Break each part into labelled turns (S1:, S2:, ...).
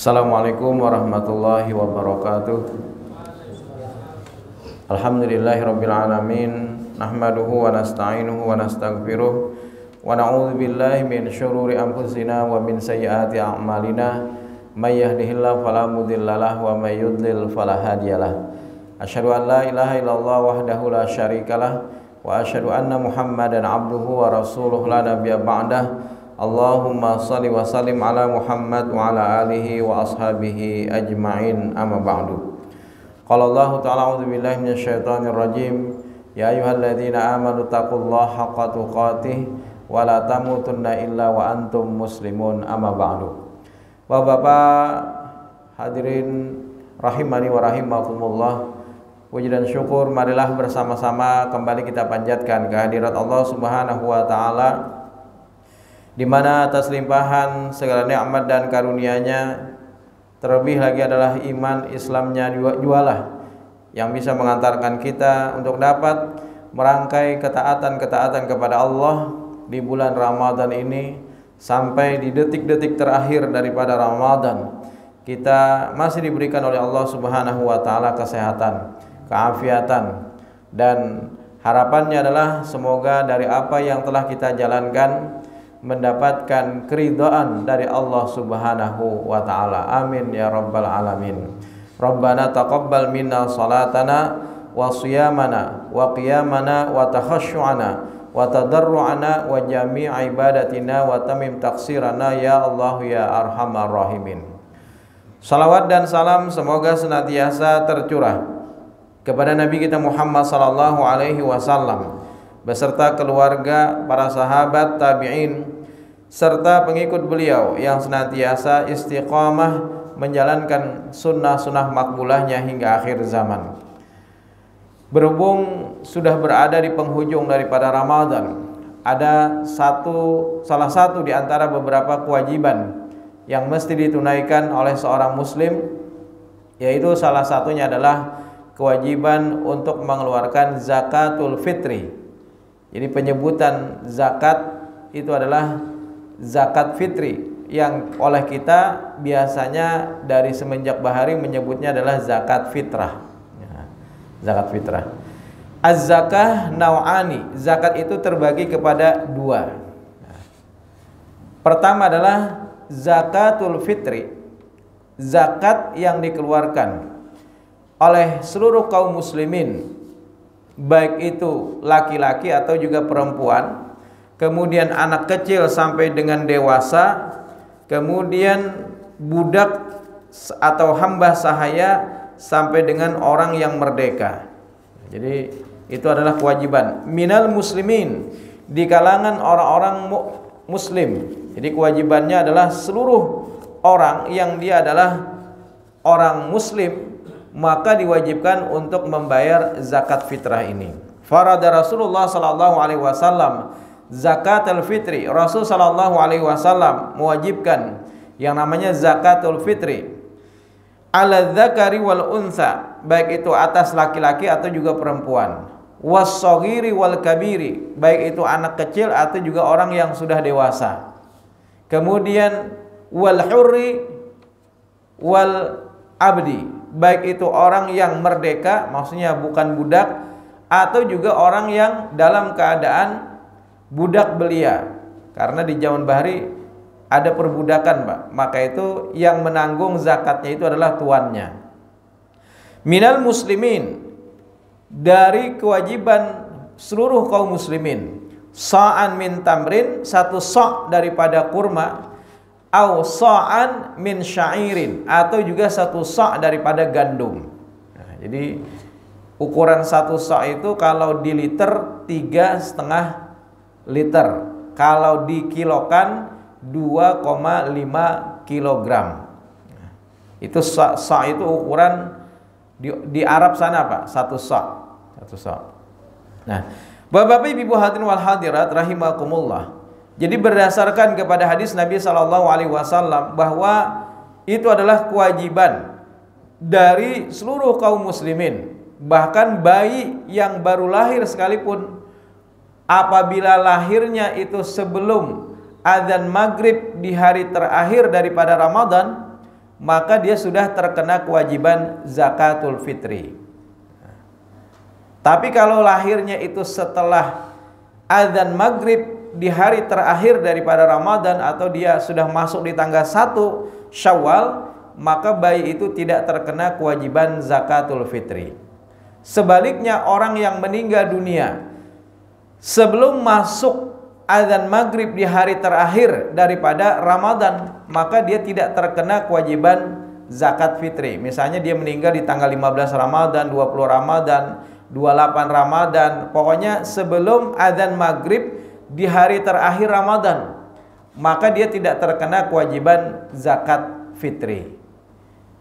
S1: Assalamualaikum warahmatullahi wabarakatuh. Alhamdulillahirabbil alamin, nahmaduhu wa nasta'inuhu wa nastaghfiruh wa na'udzu billahi min syururi anfusina wa min sayyiati a'malina. May yahdihillahu fala mudhillalah wa may yudlil fala hadiyalah. Asyhadu an la ilaha illallah wahdahu la syarikalah wa asyhadu anna Muhammadan abduhu wa rasuluhu la nabiyya ba'dah. Allahumma salli wa sallim ala Muhammad wa ala alihi wa ashabihi ajma'in, amma ba'du. Qala Allah ta'ala a'udzu billahi minasyaitonir rajim. Ya ayyuhalladzina amanu taqullaha haqqa tuqatih wa la tamutunna illa wa antum muslimun, amma ba'du. Bapak-bapak hadirin rahimani wa rahimakumullah, puji dan syukur marilah bersama-sama kembali kita panjatkan kehadirat Allah Subhanahu wa taala, di mana atas limpahan segala nikmat dan karunia-Nya, terlebih lagi adalah iman Islamnya jualah yang bisa mengantarkan kita untuk dapat merangkai ketaatan-ketaatan kepada Allah di bulan Ramadan ini sampai di detik-detik terakhir daripada Ramadan. Kita masih diberikan oleh Allah Subhanahu wa taala kesehatan, keafiatan, dan harapannya adalah semoga dari apa yang telah kita jalankan mendapatkan keridhaan dari Allah Subhanahu wa taala. Amin ya rabbal alamin. Rabbana taqabbal minna salatana wa shiyamana wa qiyamana wa takhasyu'ana wa tadarru'ana wa jami' ibadatina wa tamim taksirana ya Allah ya arhamar rahimin. Salawat dan salam semoga senantiasa tercurah kepada Nabi kita Muhammad sallallahu alaihi wasallam beserta keluarga, para sahabat, tabi'in, serta pengikut beliau yang senantiasa istiqamah menjalankan sunnah-sunnah makbulahnya hingga akhir zaman. Berhubung sudah berada di penghujung daripada Ramadan, ada salah satu di antara beberapa kewajiban yang mesti ditunaikan oleh seorang muslim, yaitu salah satunya adalah kewajiban untuk mengeluarkan zakatul fitri. Jadi penyebutan zakat itu adalah zakat fitri yang oleh kita biasanya dari semenjak bahari menyebutnya adalah zakat fitrah. Zakat fitrah. Az-zakah nau'ani. Zakat itu terbagi kepada dua. Pertama adalah zakatul fitri, zakat yang dikeluarkan oleh seluruh kaum muslimin, baik itu laki-laki atau juga perempuan, kemudian anak kecil sampai dengan dewasa, kemudian budak atau hamba sahaya sampai dengan orang yang merdeka. Jadi itu adalah kewajiban minal muslimin, di kalangan orang-orang muslim. Jadi kewajibannya adalah seluruh orang yang dia adalah orang muslim, maka diwajibkan untuk membayar zakat fitrah ini. Farada Rasulullah sallallahu alaihi wasallam zakatul fitri. Rasul sallallahu alaihi wasallam mewajibkan yang namanya zakatul fitri ala dzakari wal unsa, baik itu atas laki-laki atau juga perempuan, was-shaghiri wal kabiri, baik itu anak kecil atau juga orang yang sudah dewasa, kemudian wal hurri wal abdi, baik itu orang yang merdeka, maksudnya bukan budak, atau juga orang yang dalam keadaan budak belia. Karena di zaman bahari ada perbudakan, Pak. Maka itu yang menanggung zakatnya itu adalah tuannya. Minal muslimin, dari kewajiban seluruh kaum muslimin, sa'an min tamrin, satu sa' daripada kurma, au sa'an min syairin, atau juga satu sa' daripada gandum. Nah, jadi ukuran satu sa' itu kalau di liter 3,5 liter, kalau dikilokan 2,5 kilogram. Nah, itu sa' itu ukuran di Arab sana, Pak, satu sa'. Nah, Bapak Ibu hadirin wal hadirat rahimakumullah. Jadi berdasarkan kepada hadis Nabi sallallahu alaihi wasallam bahwa itu adalah kewajiban dari seluruh kaum muslimin, bahkan bayi yang baru lahir sekalipun, apabila lahirnya itu sebelum azan maghrib di hari terakhir daripada Ramadan, maka dia sudah terkena kewajiban zakatul fitri. Tapi kalau lahirnya itu setelah azan maghrib di hari terakhir daripada Ramadan, atau dia sudah masuk di tanggal 1 Syawal, maka bayi itu tidak terkena kewajiban zakatul fitri. Sebaliknya, orang yang meninggal dunia sebelum masuk azan maghrib di hari terakhir daripada Ramadan, maka dia tidak terkena kewajiban zakat fitri. Misalnya dia meninggal di tanggal 15 Ramadan, 20 Ramadan, 28 Ramadan, pokoknya sebelum azan maghrib di hari terakhir Ramadan, maka dia tidak terkena kewajiban zakat fitri.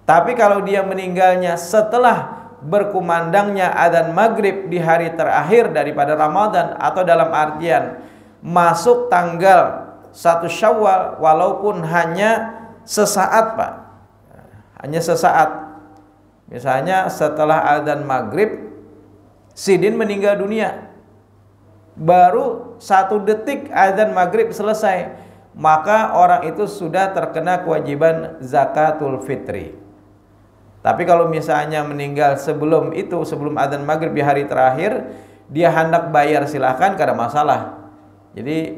S1: Tapi kalau dia meninggalnya setelah berkumandangnya azan maghrib di hari terakhir daripada Ramadan, atau dalam artian masuk tanggal 1 Syawal, walaupun hanya sesaat Pak, hanya sesaat, misalnya setelah azan maghrib Sidin meninggal dunia, baru 1 detik azan maghrib selesai, maka orang itu sudah terkena kewajiban zakatul fitri. Tapi kalau misalnya meninggal sebelum itu, sebelum azan maghrib di hari terakhir, dia hendak bayar, silahkan, tidak ada masalah. Jadi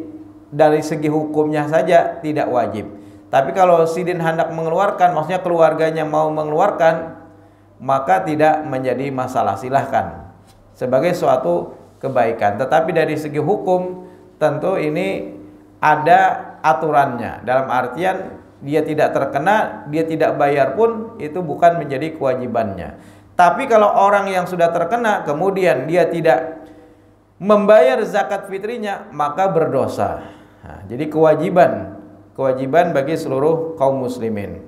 S1: dari segi hukumnya saja tidak wajib. Tapi kalau Sidin hendak mengeluarkan, maksudnya keluarganya mau mengeluarkan, maka tidak menjadi masalah, silahkan, sebagai suatu kebaikan. Tetapi dari segi hukum tentu ini ada aturannya, dalam artian dia tidak terkena, dia tidak bayar pun itu bukan menjadi kewajibannya. Tapi kalau orang yang sudah terkena kemudian dia tidak membayar zakat fitrinya, maka berdosa. Nah, jadi kewajiban bagi seluruh kaum muslimin.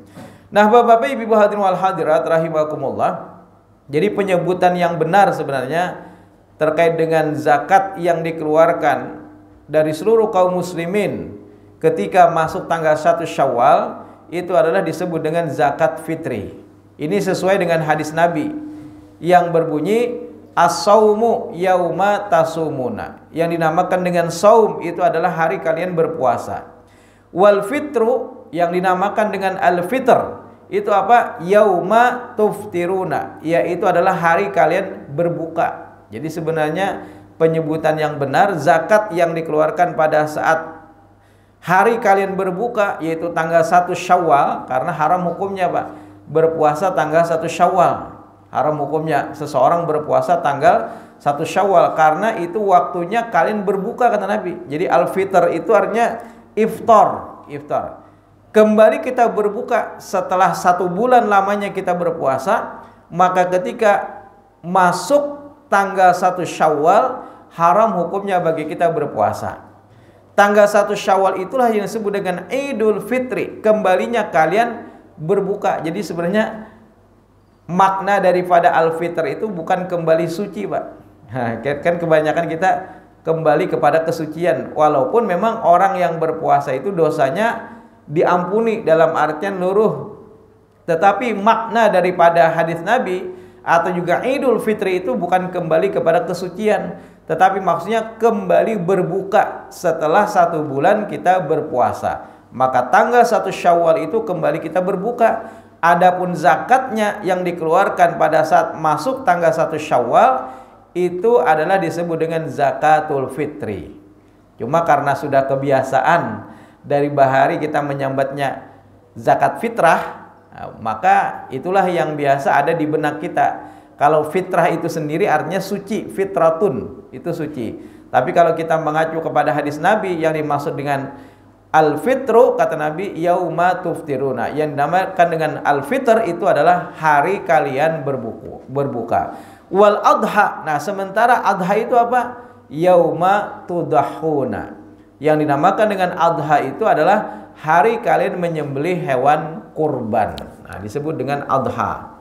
S1: Nah, Bapak-bapak, Ibu hadirin wal hadirat rahimakumullah, jadi penyebutan yang benar sebenarnya terkait dengan zakat yang dikeluarkan dari seluruh kaum muslimin ketika masuk tanggal 1 Syawal itu adalah disebut dengan zakat fitri. Ini sesuai dengan hadis Nabi yang berbunyi as-saumu yauma tasumuna, yang dinamakan dengan saum itu adalah hari kalian berpuasa. Wal fitru yang dinamakan dengan al-fitr itu apa? Yauma tuftiruna, yaitu adalah hari kalian berbuka. Jadi sebenarnya penyebutan yang benar, zakat yang dikeluarkan pada saat hari kalian berbuka, yaitu tanggal 1 Syawal, karena haram hukumnya Pak, berpuasa tanggal 1 Syawal. Haram hukumnya seseorang berpuasa tanggal 1 Syawal, karena itu waktunya kalian berbuka, kata Nabi. Jadi al-fitr itu artinya iftar. Kembali kita berbuka setelah 1 bulan lamanya kita berpuasa, maka ketika masuk tanggal 1 Syawal, haram hukumnya bagi kita berpuasa. Tanggal 1 Syawal itulah yang disebut dengan Idul Fitri, kembalinya kalian berbuka. Jadi sebenarnya makna daripada al-fitr itu bukan kembali suci Pak. Nah, kan kebanyakan kita kembali kepada kesucian, walaupun memang orang yang berpuasa itu dosanya diampuni dalam artian luruh, tetapi makna daripada hadis Nabi atau juga Idul Fitri itu bukan kembali kepada kesucian, tetapi maksudnya kembali berbuka setelah 1 bulan kita berpuasa. Maka tanggal 1 Syawal itu kembali kita berbuka. Adapun zakatnya yang dikeluarkan pada saat masuk tanggal 1 Syawal itu adalah disebut dengan zakatul fitri. Cuma karena sudah kebiasaan dari bahari kita menyambatnya zakat fitrah, maka itulah yang biasa ada di benak kita. Kalau fitrah itu sendiri artinya suci, fitratun itu suci. Tapi kalau kita mengacu kepada hadis Nabi yang dimaksud dengan al-fitru, kata Nabi, yauma tuftiruna, yang dinamakan dengan al-fitr itu adalah hari kalian berbuka. Wal adha, nah sementara adha itu apa? Yauma tudahuna, yang dinamakan dengan adha itu adalah hari kalian menyembelih hewan kurban. Nah, disebut dengan adha.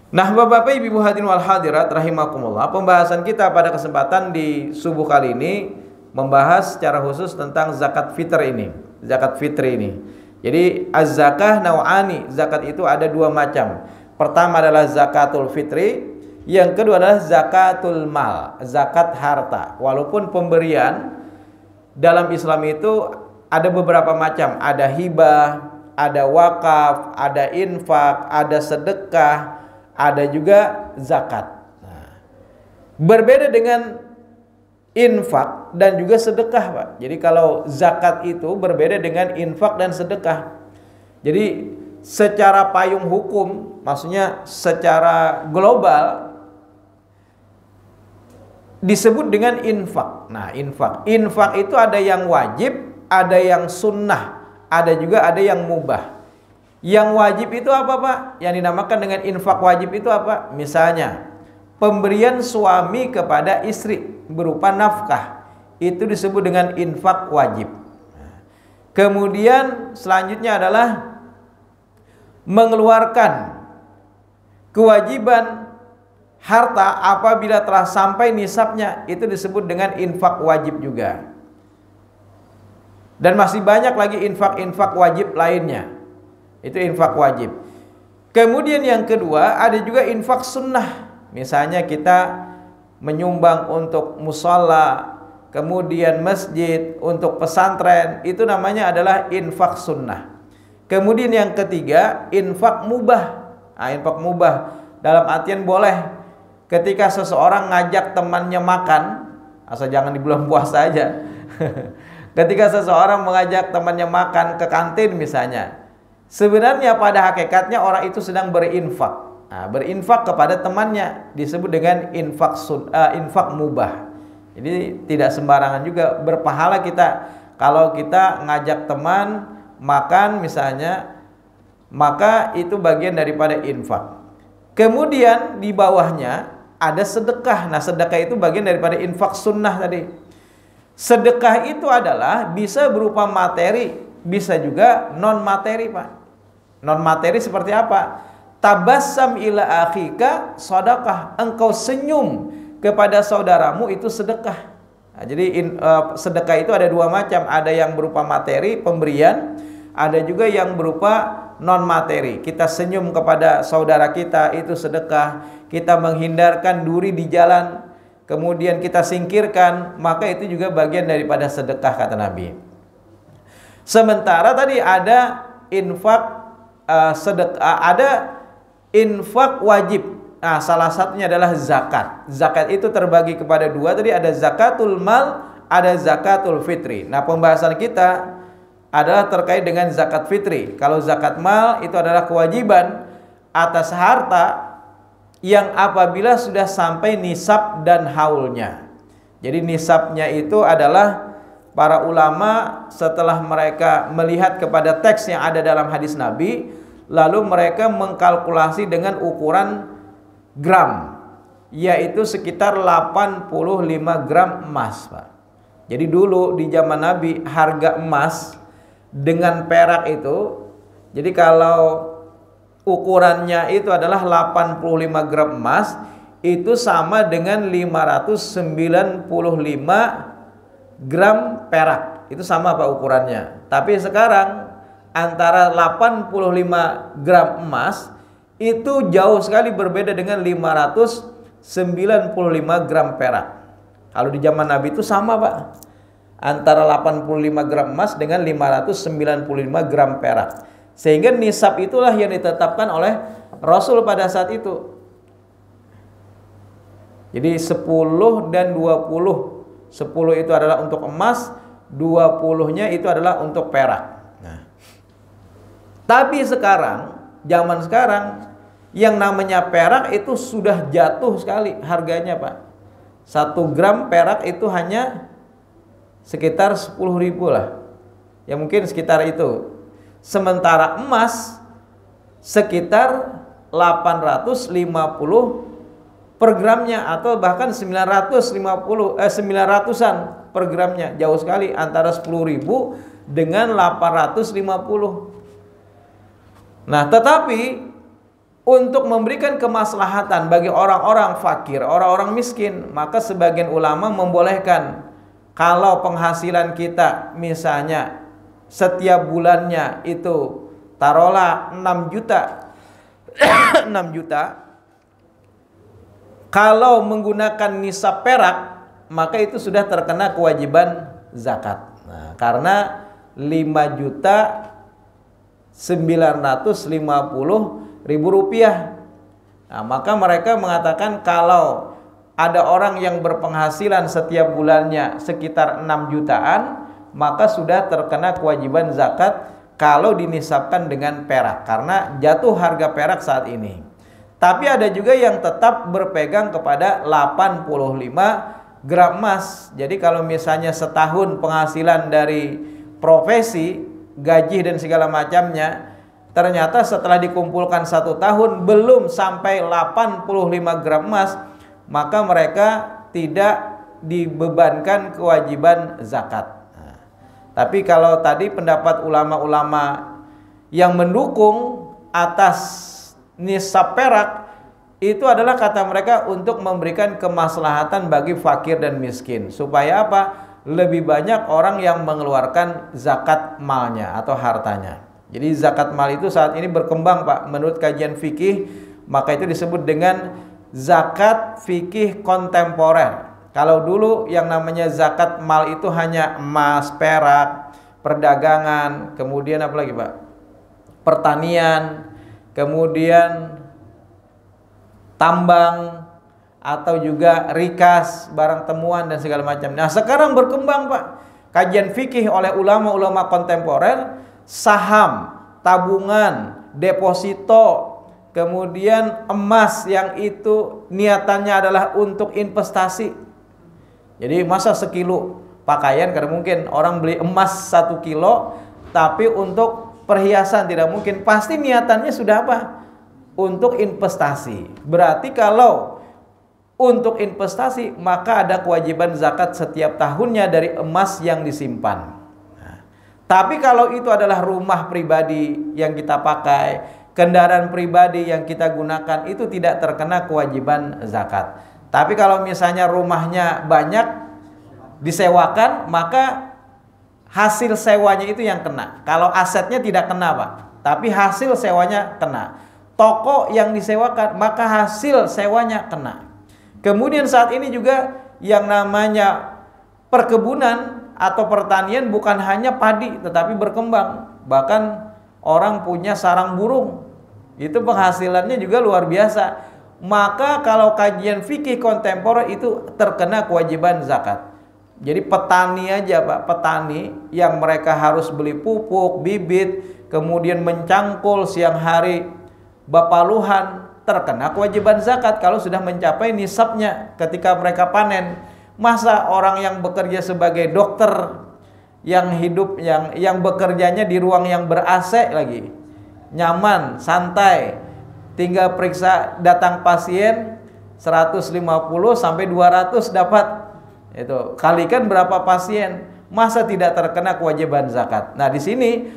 S1: Nah, Bapak-bapak, Ibu hadirin wal hadirat rahimakumullah, pembahasan kita pada kesempatan di subuh kali ini membahas secara khusus tentang zakat fitr ini, zakat fitri ini. Jadi az-zakah nau'ani, zakat itu ada 2 macam. Pertama adalah zakatul fitri, yang kedua adalah zakatul mal, zakat harta. Walaupun pemberian dalam Islam itu ada beberapa macam, ada hibah, ada wakaf, ada infak, ada sedekah, ada juga zakat. Nah, berbeda dengan infak dan juga sedekah, Pak. Jadi kalau zakat itu berbeda dengan infak dan sedekah. Jadi secara payung hukum, maksudnya secara global disebut dengan infak. Nah, infak itu ada yang wajib, ada yang sunnah, ada juga ada yang mubah. Yang wajib itu apa, Pak? Yang dinamakan dengan infak wajib itu apa? Misalnya pemberian suami kepada istri berupa nafkah, itu disebut dengan infak wajib. Kemudian selanjutnya adalah mengeluarkan kewajiban harta apabila telah sampai nisabnya, itu disebut dengan infak wajib juga. Dan masih banyak lagi infak-infak wajib lainnya. Itu infak wajib. Kemudian yang kedua ada juga infak sunnah. Misalnya kita menyumbang untuk mushola, kemudian masjid, untuk pesantren, itu namanya adalah infak sunnah. Kemudian yang ketiga infak mubah. Nah, infak mubah dalam artian boleh ketika seseorang ngajak temannya makan, asal jangan di bulan puasa aja. Ketika seseorang mengajak temannya makan ke kantin misalnya, sebenarnya pada hakikatnya orang itu sedang berinfak. Nah, berinfak kepada temannya disebut dengan infak mubah. Jadi tidak sembarangan juga berpahala kita kalau kita ngajak teman makan misalnya, maka itu bagian daripada infak. Kemudian di bawahnya ada sedekah. Nah, sedekah itu bagian daripada infak sunnah tadi. Sedekah itu adalah bisa berupa materi, bisa juga non materi, Pak. Non materi seperti apa? Tabassam ila akhika sedekah. Engkau senyum kepada saudaramu itu sedekah. Nah, jadi sedekah itu ada dua macam, ada yang berupa materi pemberian, ada juga yang berupa non materi. Kita senyum kepada saudara kita itu sedekah. Kita menghindarkan duri di jalan, kemudian kita singkirkan, maka itu juga bagian daripada sedekah kata Nabi. Sementara tadi ada infak sedekah, ada infak wajib. Nah, salah satunya adalah zakat. Zakat itu terbagi kepada dua, tadi ada zakatul mal, ada zakatul fitri. Nah, pembahasan kita adalah terkait dengan zakat fitri. Kalau zakat mal itu adalah kewajiban atas harta yang apabila sudah sampai nisab dan haulnya. Jadi nisabnya itu adalah para ulama setelah mereka melihat kepada teks yang ada dalam hadis Nabi, lalu mereka mengkalkulasi dengan ukuran gram, yaitu sekitar 85 gram emas, Pak. Jadi dulu di zaman Nabi harga emas dengan perak itu, jadi kalau ukurannya itu adalah 85 gram emas, itu sama dengan 595 gram perak. Itu sama Pak ukurannya. Tapi sekarang antara 85 gram emas itu jauh sekali berbeda dengan 595 gram perak. Kalau di zaman Nabi itu sama, Pak. Antara 85 gram emas dengan 595 gram perak. Sehingga nisab itulah yang ditetapkan oleh Rasul pada saat itu. Jadi 10 dan 20. 10 itu adalah untuk emas, 20-nya itu adalah untuk perak. Nah, tapi sekarang, zaman sekarang, yang namanya perak itu sudah jatuh sekali harganya, Pak. 1 gram perak itu hanya sekitar 10.000 lah. Ya mungkin sekitar itu. Sementara emas sekitar 850 per gramnya, atau bahkan 900-an per gramnya. Jauh sekali antara 10.000 dengan 850. Nah, tetapi untuk memberikan kemaslahatan bagi orang-orang fakir, orang-orang miskin, maka sebagian ulama membolehkan kalau penghasilan kita misalnya setiap bulannya itu taruhlah 6 juta 6 juta, kalau menggunakan nisab perak maka itu sudah terkena kewajiban zakat. Nah, karena 5 juta Rp950.000. Nah, maka mereka mengatakan kalau ada orang yang berpenghasilan setiap bulannya sekitar 6 jutaan, maka sudah terkena kewajiban zakat kalau dinisabkan dengan perak, karena jatuh harga perak saat ini. Tapi ada juga yang tetap berpegang kepada 85 gram emas. Jadi kalau misalnya setahun penghasilan dari profesi, gaji dan segala macamnya, ternyata setelah dikumpulkan 1 tahun belum sampai 85 gram emas, maka mereka tidak dibebankan kewajiban zakat. Nah, tapi kalau tadi pendapat ulama-ulama yang mendukung atas nisab perak, itu adalah kata mereka untuk memberikan kemaslahatan bagi fakir dan miskin. Supaya apa? Lebih banyak orang yang mengeluarkan zakat malnya atau hartanya. Jadi zakat mal itu saat ini berkembang, Pak. Menurut kajian fikih, maka itu disebut dengan zakat fikih kontemporer. Kalau dulu yang namanya zakat mal itu hanya emas, perak, perdagangan, kemudian apa lagi, Pak? Pertanian, kemudian tambang, atau juga rikas, barang temuan dan segala macam. Nah, sekarang berkembang, Pak, kajian fikih oleh ulama-ulama kontemporer, saham, tabungan, deposito, kemudian emas yang itu niatannya adalah untuk investasi. Jadi masa sekilo pakaian, karena mungkin orang beli emas 1 kilo tapi untuk perhiasan, tidak mungkin. Pasti niatannya sudah apa? Untuk investasi. Berarti kalau untuk investasi, maka ada kewajiban zakat setiap tahunnya dari emas yang disimpan. Tapi kalau itu adalah rumah pribadi yang kita pakai, kendaraan pribadi yang kita gunakan, itu tidak terkena kewajiban zakat. Tapi kalau misalnya rumahnya banyak disewakan, maka hasil sewanya itu yang kena. Kalau asetnya tidak kena, Pak, tapi hasil sewanya kena. Toko yang disewakan, maka hasil sewanya kena. Kemudian saat ini juga yang namanya perkebunan atau pertanian bukan hanya padi, tetapi berkembang. Bahkan orang punya sarang burung, itu penghasilannya juga luar biasa. Maka kalau kajian fikih kontemporer itu terkena kewajiban zakat. Jadi petani aja, Pak, petani yang mereka harus beli pupuk, bibit, kemudian mencangkul siang hari, bapaluhan, terkena kewajiban zakat kalau sudah mencapai nisabnya ketika mereka panen. Masa orang yang bekerja sebagai dokter, yang hidup yang bekerjanya di ruang yang ber-AC lagi, nyaman, santai, tinggal periksa datang pasien 150 sampai 200 dapat. Itu kalikan berapa pasien, masa tidak terkena kewajiban zakat. Nah, di sini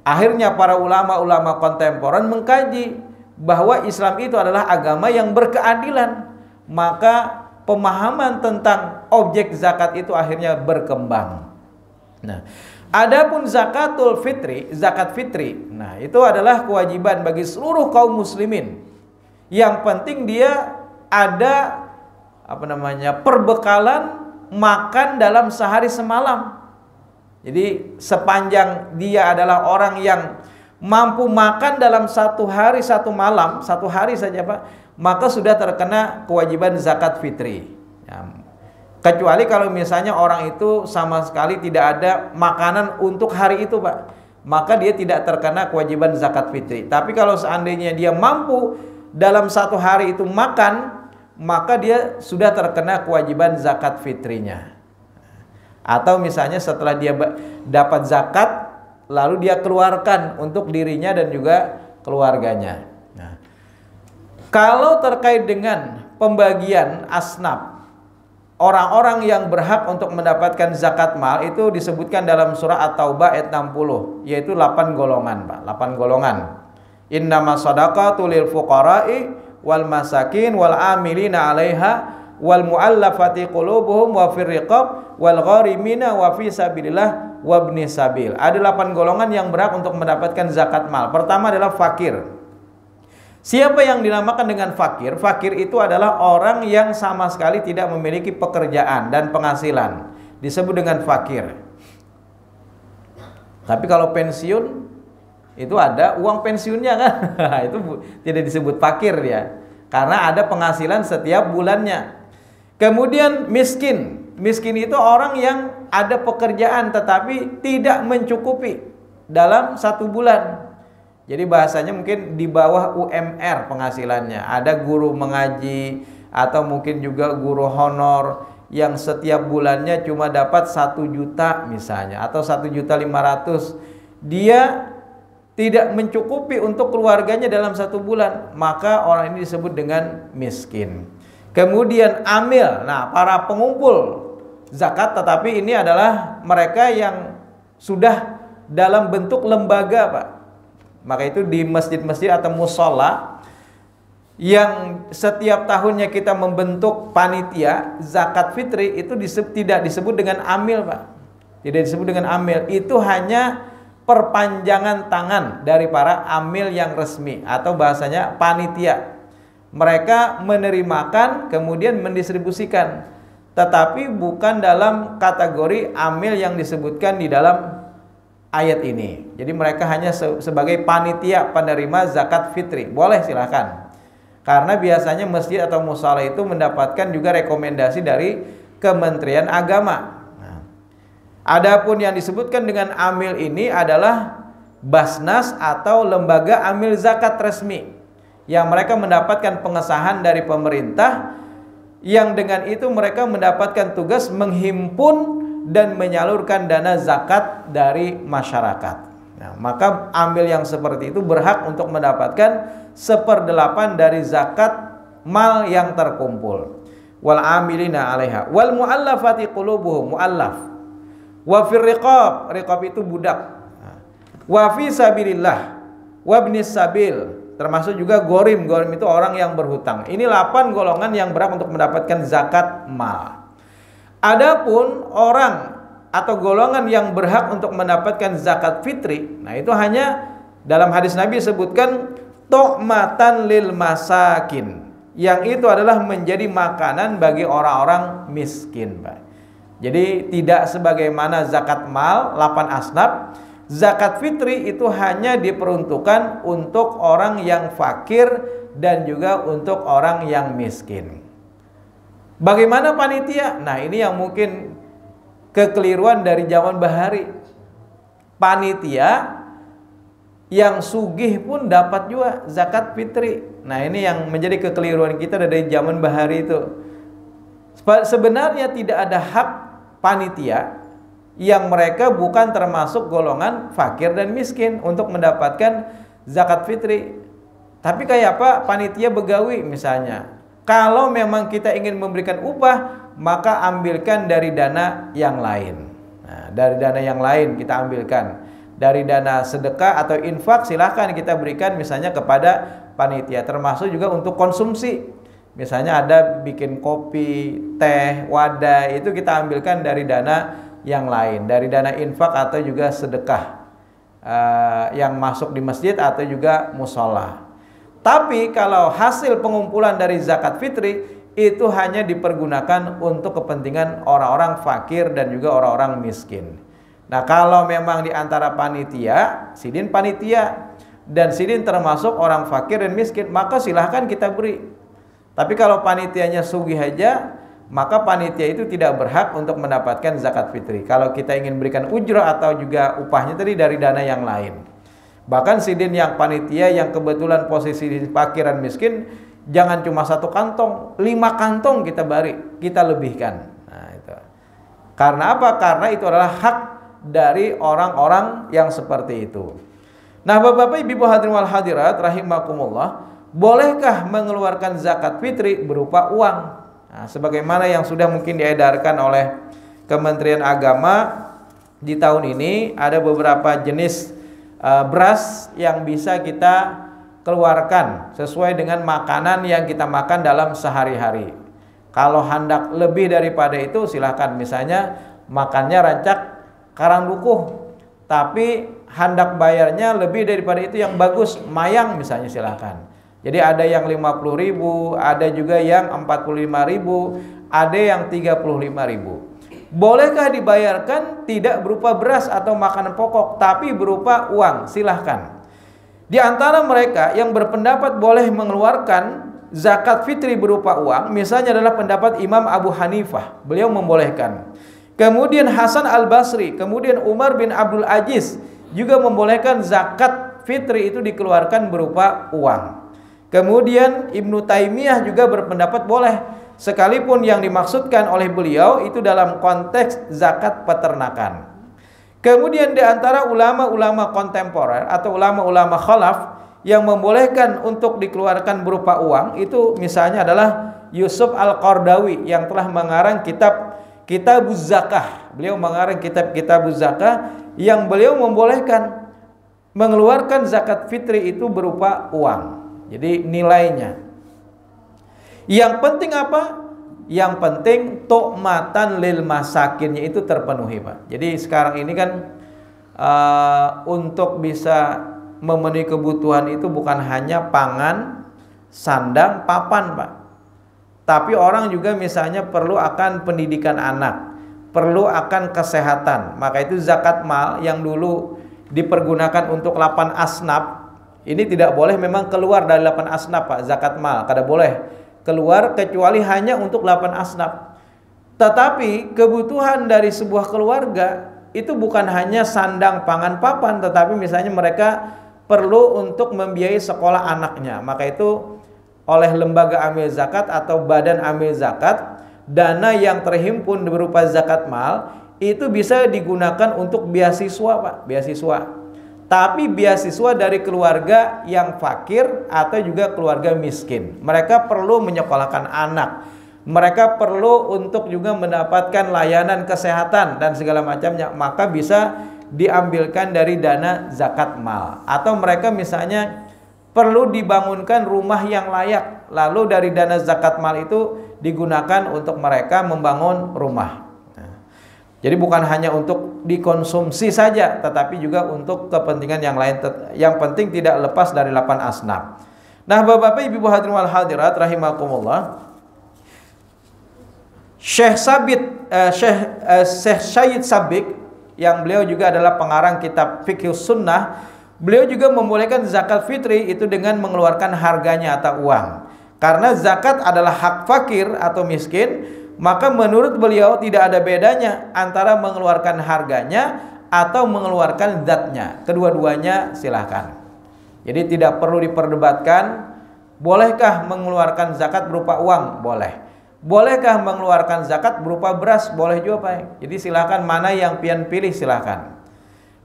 S1: akhirnya para ulama-ulama kontemporer mengkaji bahwa Islam itu adalah agama yang berkeadilan. Maka pemahaman tentang objek zakat itu akhirnya berkembang. Nah, adapun zakatul fitri, zakat fitri, nah itu adalah kewajiban bagi seluruh kaum muslimin. Yang penting dia ada perbekalan makan dalam sehari semalam. Jadi sepanjang dia adalah orang yang mampu makan dalam 1 hari 1 malam, 1 hari saja, Pak, maka sudah terkena kewajiban zakat fitri. Ya, kecuali kalau misalnya orang itu sama sekali tidak ada makanan untuk hari itu, Pak, maka dia tidak terkena kewajiban zakat fitri. Tapi kalau seandainya dia mampu dalam 1 hari itu makan, maka dia sudah terkena kewajiban zakat fitrinya. Atau misalnya setelah dia dapat zakat, lalu dia keluarkan untuk dirinya dan juga keluarganya. Nah, kalau terkait dengan pembagian asnaf, orang-orang yang berhak untuk mendapatkan zakat mal itu disebutkan dalam surah At-Taubah ayat 60, yaitu 8 golongan, Pak, 8 golongan. Innamas shadaqatu lil fuqara'i wal masakin wal amilina 'alaiha wal mu'allafati qulubuhum wa fir riqab wal gharimina wa fi sabilillah wa ibni sabil. Ada 8 golongan yang berhak untuk mendapatkan zakat mal. Pertama adalah fakir. Siapa yang dinamakan dengan fakir? Fakir itu adalah orang yang sama sekali tidak memiliki pekerjaan dan penghasilan. Disebut dengan fakir. Tapi kalau pensiun itu ada uang pensiunnya kan. Itu tidak disebut fakir dia, karena ada penghasilan setiap bulannya. Kemudian miskin. Miskin itu orang yang ada pekerjaan tetapi tidak mencukupi dalam satu bulan. Jadi bahasanya mungkin di bawah UMR penghasilannya. Ada guru mengaji atau mungkin juga guru honor yang setiap bulannya cuma dapat 1 juta misalnya, atau 1.500.000. Dia tidak mencukupi untuk keluarganya dalam satu bulan, maka orang ini disebut dengan miskin. Kemudian amil, nah para pengumpul zakat, tetapi ini adalah mereka yang sudah dalam bentuk lembaga, Pak. Maka itu di masjid-masjid atau musola yang setiap tahunnya kita membentuk panitia zakat fitri, itu tidak disebut dengan amil, Pak. Tidak disebut dengan amil, itu hanya perpanjangan tangan dari para amil yang resmi atau bahasanya panitia. Mereka menerimakan kemudian mendistribusikan, tetapi bukan dalam kategori amil yang disebutkan di dalam ayat ini. Jadi mereka hanya sebagai panitia penerima zakat fitri. Boleh, silahkan. Karena biasanya masjid atau musala itu mendapatkan juga rekomendasi dari Kementerian Agama. Nah, adapun yang disebutkan dengan amil ini adalah Basnas atau lembaga amil zakat resmi, yang mereka mendapatkan pengesahan dari pemerintah, yang dengan itu mereka mendapatkan tugas menghimpun dan menyalurkan dana zakat dari masyarakat. Nah, maka amil yang seperti itu berhak untuk mendapatkan 1/8 dari zakat mal yang terkumpul. Wal amilina 'alaiha wal muallafati qulubuhum, muallaf. Wa fir riqab, riqab itu budak. Wa fi sabilillah wa ibnis sabil, termasuk juga gorim. Gorim itu orang yang berhutang. Ini 8 golongan yang berhak untuk mendapatkan zakat mal. Adapun orang atau golongan yang berhak untuk mendapatkan zakat fitri, nah itu hanya dalam hadis Nabi sebutkan tu'matan lil masakin, yang itu adalah menjadi makanan bagi orang-orang miskin, Pak. Jadi tidak sebagaimana zakat mal 8 asnaf, zakat fitri itu hanya diperuntukkan untuk orang yang fakir dan juga untuk orang yang miskin. Bagaimana panitia? Nah, ini yang mungkin kekeliruan dari zaman bahari. Panitia yang sugih pun dapat juga zakat fitri. Nah, ini yang menjadi kekeliruan kita dari zaman bahari itu. Sebenarnya tidak ada hak panitia yang mereka bukan termasuk golongan fakir dan miskin untuk mendapatkan zakat fitri. Tapi kayak apa? Panitia begawi misalnya. Kalau memang kita ingin memberikan upah, maka ambilkan dari dana yang lain. Nah, dari dana yang lain kita ambilkan. Dari dana sedekah atau infak silahkan kita berikan misalnya kepada panitia. Termasuk juga untuk konsumsi. Misalnya ada bikin kopi, teh, wadah, itu kita ambilkan dari dana yang lain. Dari dana infak atau juga sedekah yang masuk di masjid atau juga musola. Tapi kalau hasil pengumpulan dari zakat fitri itu hanya dipergunakan untuk kepentingan orang-orang fakir dan juga orang-orang miskin. Nah, kalau memang di antara panitia, sidin panitia dan sidin termasuk orang fakir dan miskin, maka silahkan kita beri. Tapi kalau panitianya sugih aja, maka panitia itu tidak berhak untuk mendapatkan zakat fitri. Kalau kita ingin berikan ujrah atau juga upahnya tadi dari dana yang lain. Bahkan sidin yang panitia yang kebetulan posisi fakir dan miskin, jangan cuma 1 kantong, 5 kantong kita beri, kita lebihkan. Nah, itu. Karena apa? Karena itu adalah hak dari orang-orang yang seperti itu. Nah, Bapak-bapak, Ibu hadirin wal hadirat rahimakumullah, bolehkah mengeluarkan zakat fitri berupa uang? Nah, sebagaimana yang sudah mungkin diedarkan oleh Kementerian Agama di tahun ini, ada beberapa jenis beras yang bisa kita keluarkan sesuai dengan makanan yang kita makan dalam sehari-hari. Kalau hendak lebih daripada itu silahkan, misalnya makannya rancak karang dukuh, tapi hendak bayarnya lebih daripada itu yang bagus, mayang misalnya, silahkan. Jadi ada yang 50.000, ada juga yang 45.000, ada yang 35.000. Bolehkah dibayarkan tidak berupa beras atau makanan pokok, tapi berupa uang? Silahkan. Di antara mereka yang berpendapat boleh mengeluarkan zakat fitri berupa uang, misalnya adalah pendapat Imam Abu Hanifah, beliau membolehkan. Kemudian Hasan Al-Basri, kemudian Umar bin Abdul Aziz juga membolehkan zakat fitri itu dikeluarkan berupa uang. Kemudian Ibnu Taimiyah juga berpendapat boleh, sekalipun yang dimaksudkan oleh beliau itu dalam konteks zakat peternakan. Kemudian di antara ulama-ulama kontemporer atau ulama-ulama khalaf yang membolehkan untuk dikeluarkan berupa uang itu misalnya adalah Yusuf Al-Qardawi yang telah mengarang Kitabuz Zakah. Beliau mengarang Kitabuz Zakah yang beliau membolehkan mengeluarkan zakat fitri itu berupa uang. Jadi nilainya. Yang penting apa? Yang penting tu'matan lil masakinnya itu terpenuhi, Pak. Jadi sekarang ini kan untuk bisa memenuhi kebutuhan itu bukan hanya pangan, sandang, papan, Pak. Tapi orang juga misalnya perlu akan pendidikan anak, perlu akan kesehatan. Maka itu zakat mal yang dulu dipergunakan untuk 8 asnaf, ini tidak boleh memang keluar dari 8 asnaf, Pak, zakat mal. Kada boleh keluar kecuali hanya untuk 8 asnaf. Tetapi kebutuhan dari sebuah keluarga itu bukan hanya sandang, pangan, papan, tetapi misalnya mereka perlu untuk membiayai sekolah anaknya. Maka itu oleh lembaga amil zakat atau badan amil zakat, dana yang terhimpun berupa zakat mal itu bisa digunakan untuk beasiswa, Pak, beasiswa. Tapi beasiswa dari keluarga yang fakir atau juga keluarga miskin. Mereka perlu menyekolahkan anak. Mereka perlu untuk juga mendapatkan layanan kesehatan dan segala macamnya. Maka bisa diambilkan dari dana zakat mal. Atau mereka misalnya perlu dibangunkan rumah yang layak. Lalu dari dana zakat mal itu digunakan untuk mereka membangun rumah. Jadi bukan hanya untuk dikonsumsi saja, tetapi juga untuk kepentingan yang lain. Yang penting tidak lepas dari 8 asnaf. Nah, Bapak-bapak, Ibu hadirin wal hadirat rahimakumullah. Syekh Syahid Sabiq yang beliau juga adalah pengarang kitab Fiqh Sunnah, beliau juga membolehkan zakat fitri itu dengan mengeluarkan harganya atau uang. Karena zakat adalah hak fakir atau miskin, maka menurut beliau tidak ada bedanya antara mengeluarkan harganya atau mengeluarkan zatnya. Kedua-duanya silahkan. Jadi tidak perlu diperdebatkan. Bolehkah mengeluarkan zakat berupa uang? Boleh. Bolehkah mengeluarkan zakat berupa beras? Boleh juga, Pak. Jadi silahkan, mana yang pian pilih silahkan.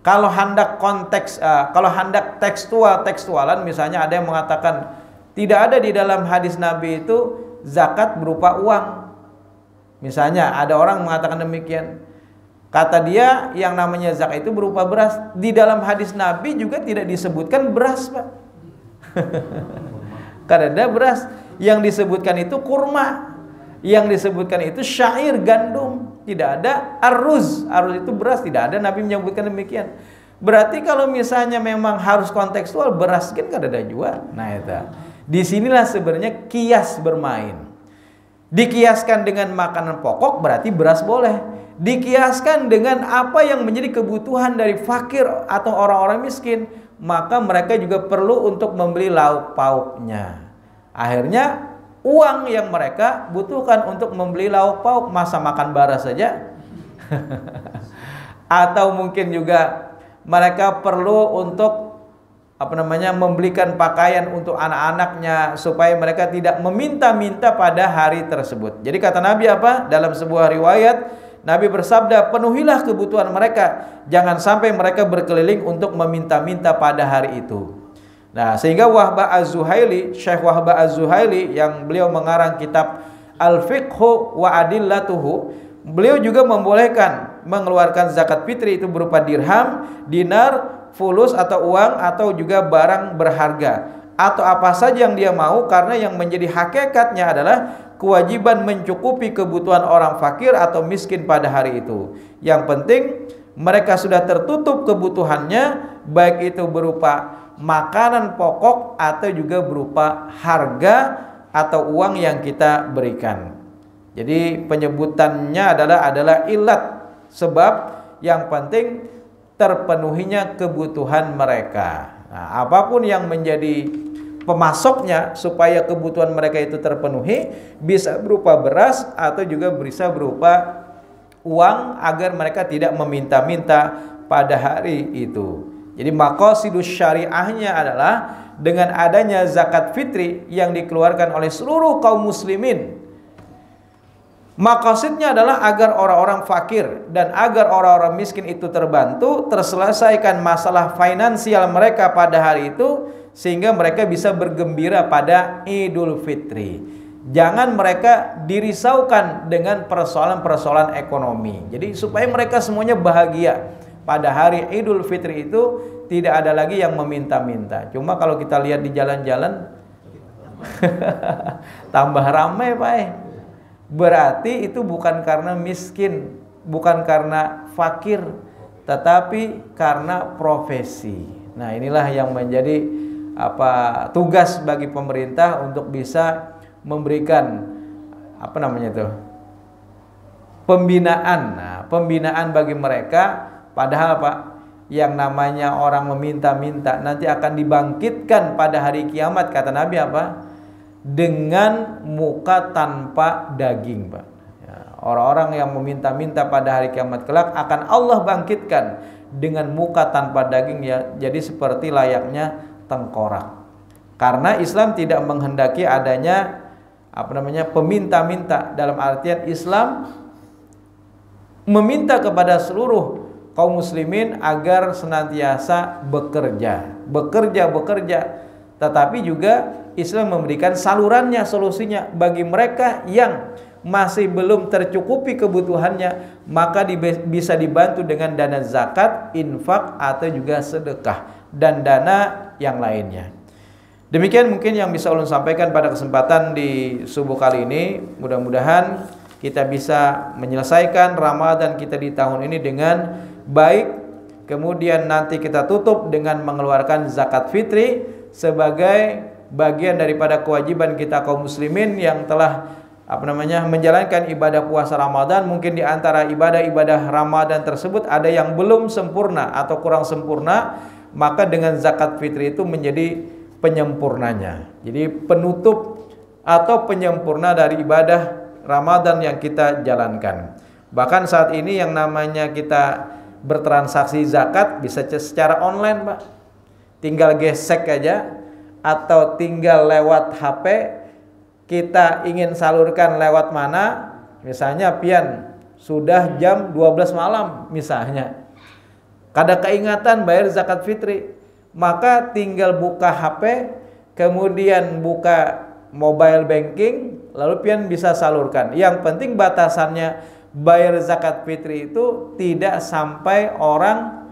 S1: Kalau hendak konteks, kalau hendak tekstualan, misalnya ada yang mengatakan tidak ada di dalam hadis Nabi itu zakat berupa uang. Misalnya ada orang mengatakan demikian. Kata dia yang namanya zakat itu berupa beras. Di dalam hadis Nabi juga tidak disebutkan beras, Pak. Karena ada beras. Yang disebutkan itu kurma. Yang disebutkan itu syair, gandum. Tidak ada aruz. Aruz itu beras, tidak ada Nabi menyebutkan demikian. Berarti kalau misalnya memang harus kontekstual, beras kan kada ada juga. Nah itu. Disinilah sebenarnya kias bermain. Dikiaskan dengan makanan pokok berarti beras boleh. Dikiaskan dengan apa yang menjadi kebutuhan dari fakir atau orang-orang miskin, maka mereka juga perlu untuk membeli lauk pauknya. Akhirnya uang yang mereka butuhkan untuk membeli lauk pauk, masa makan beras saja. Atau mungkin juga mereka perlu untuk membelikan pakaian untuk anak-anaknya supaya mereka tidak meminta-minta pada hari tersebut. Jadi kata Nabi apa? Dalam sebuah riwayat Nabi bersabda, penuhilah kebutuhan mereka, jangan sampai mereka berkeliling untuk meminta-minta pada hari itu. Nah, sehingga Wahbah Az-Zuhaili, Syekh Wahbah Az-Zuhaili yang beliau mengarang kitab Al-Fiqhu wa Adillatuhu, beliau juga membolehkan mengeluarkan zakat fitri itu berupa dirham, dinar, fulus atau uang, atau juga barang berharga atau apa saja yang dia mau, karena yang menjadi hakikatnya adalah kewajiban mencukupi kebutuhan orang fakir atau miskin pada hari itu. Yang penting mereka sudah tertutup kebutuhannya, baik itu berupa makanan pokok atau juga berupa harga atau uang yang kita berikan. Jadi penyebutannya adalah ilat, sebab yang penting terpenuhinya kebutuhan mereka. Nah, apapun yang menjadi pemasoknya supaya kebutuhan mereka itu terpenuhi, bisa berupa beras atau juga bisa berupa uang agar mereka tidak meminta-minta pada hari itu. Jadi maqasidus syariahnya adalah dengan adanya zakat fitri yang dikeluarkan oleh seluruh kaum muslimin. Maqasidnya adalah agar orang-orang fakir dan agar orang-orang miskin itu terbantu, terselesaikan masalah finansial mereka pada hari itu, sehingga mereka bisa bergembira pada Idul Fitri. Jangan mereka dirisaukan dengan persoalan-persoalan ekonomi. Jadi supaya mereka semuanya bahagia pada hari Idul Fitri itu, tidak ada lagi yang meminta-minta. Cuma kalau kita lihat di jalan-jalan tambah ramai, Pak. Berarti itu bukan karena miskin, bukan karena fakir, tetapi karena profesi. Nah, inilah yang menjadi tugas bagi pemerintah untuk bisa memberikan pembinaan. Nah, pembinaan bagi mereka, padahal Pak, yang namanya orang meminta-minta nanti akan dibangkitkan pada hari kiamat, kata Nabi apa? Dengan muka tanpa daging, Pak. Orang-orang yang meminta-minta pada hari kiamat kelak akan Allah bangkitkan dengan muka tanpa daging, ya, jadi seperti layaknya tengkorak. Karena Islam tidak menghendaki adanya peminta-minta, dalam artian Islam meminta kepada seluruh kaum muslimin agar senantiasa bekerja, tetapi juga Islam memberikan salurannya, solusinya bagi mereka yang masih belum tercukupi kebutuhannya, maka bisa dibantu dengan dana zakat, infak, atau juga sedekah dan dana yang lainnya. Demikian mungkin yang bisa ulun sampaikan pada kesempatan di subuh kali ini. Mudah-mudahan kita bisa menyelesaikan Ramadan kita di tahun ini dengan baik. Kemudian nanti kita tutup dengan mengeluarkan zakat fitri sebagai bagian daripada kewajiban kita kaum muslimin yang telah menjalankan ibadah puasa Ramadan. Mungkin di antara ibadah-ibadah Ramadan tersebut ada yang belum sempurna atau kurang sempurna, maka dengan zakat fitri itu menjadi penyempurnanya. Jadi penutup atau penyempurna dari ibadah Ramadan yang kita jalankan. Bahkan saat ini yang namanya kita bertransaksi zakat bisa secara online, Pak. Tinggal gesek aja atau tinggal lewat HP, kita ingin salurkan lewat mana, misalnya pian sudah jam 12 malam misalnya, kada keingatan bayar zakat fitri, maka tinggal buka HP, kemudian buka mobile banking, lalu pian bisa salurkan. Yang penting batasannya bayar zakat fitri itu tidak sampai orang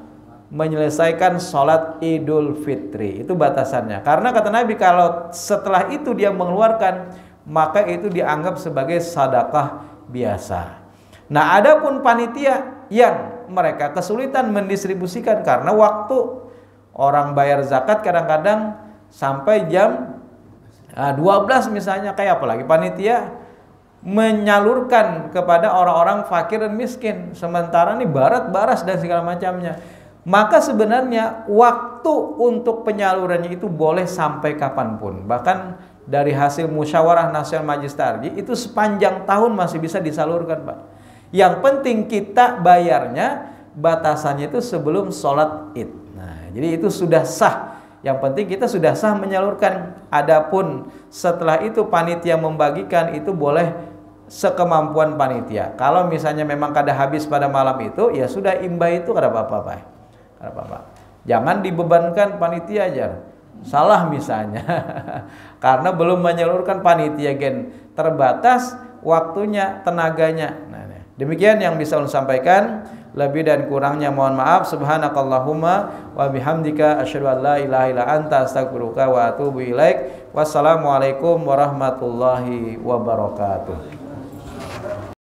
S1: menyelesaikan sholat Idul Fitri, itu batasannya. Karena kata Nabi, kalau setelah itu dia mengeluarkan, maka itu dianggap sebagai sedekah biasa. Nah, adapun panitia yang mereka kesulitan mendistribusikan karena waktu, orang bayar zakat kadang-kadang sampai jam 12 misalnya, kayak apalagi panitia menyalurkan kepada orang-orang fakir dan miskin, sementara ini barat-baras dan segala macamnya. Maka sebenarnya waktu untuk penyalurannya itu boleh sampai kapanpun. Bahkan dari hasil musyawarah nasional Majelis Tarjih itu sepanjang tahun masih bisa disalurkan, Pak. Yang penting kita bayarnya batasannya itu sebelum sholat Id. Nah, jadi itu sudah sah. Yang penting kita sudah sah menyalurkan. Adapun setelah itu panitia membagikan, itu boleh sekemampuan panitia. Kalau misalnya memang kada habis pada malam itu, ya sudah imbah itu kada apa-apa, Pak. Jangan dibebankan panitia aja. Salah misalnya karena belum menyalurkan, panitia gen terbatas waktunya, tenaganya. Nah, demikian yang bisa saya sampaikan. Lebih dan kurangnya mohon maaf. Subhanakallahumma wa bihamdika asyhadu an la ilaha illa anta astaghfiruka wa atubu ilaik. Wassalamualaikum warahmatullahi wabarakatuh.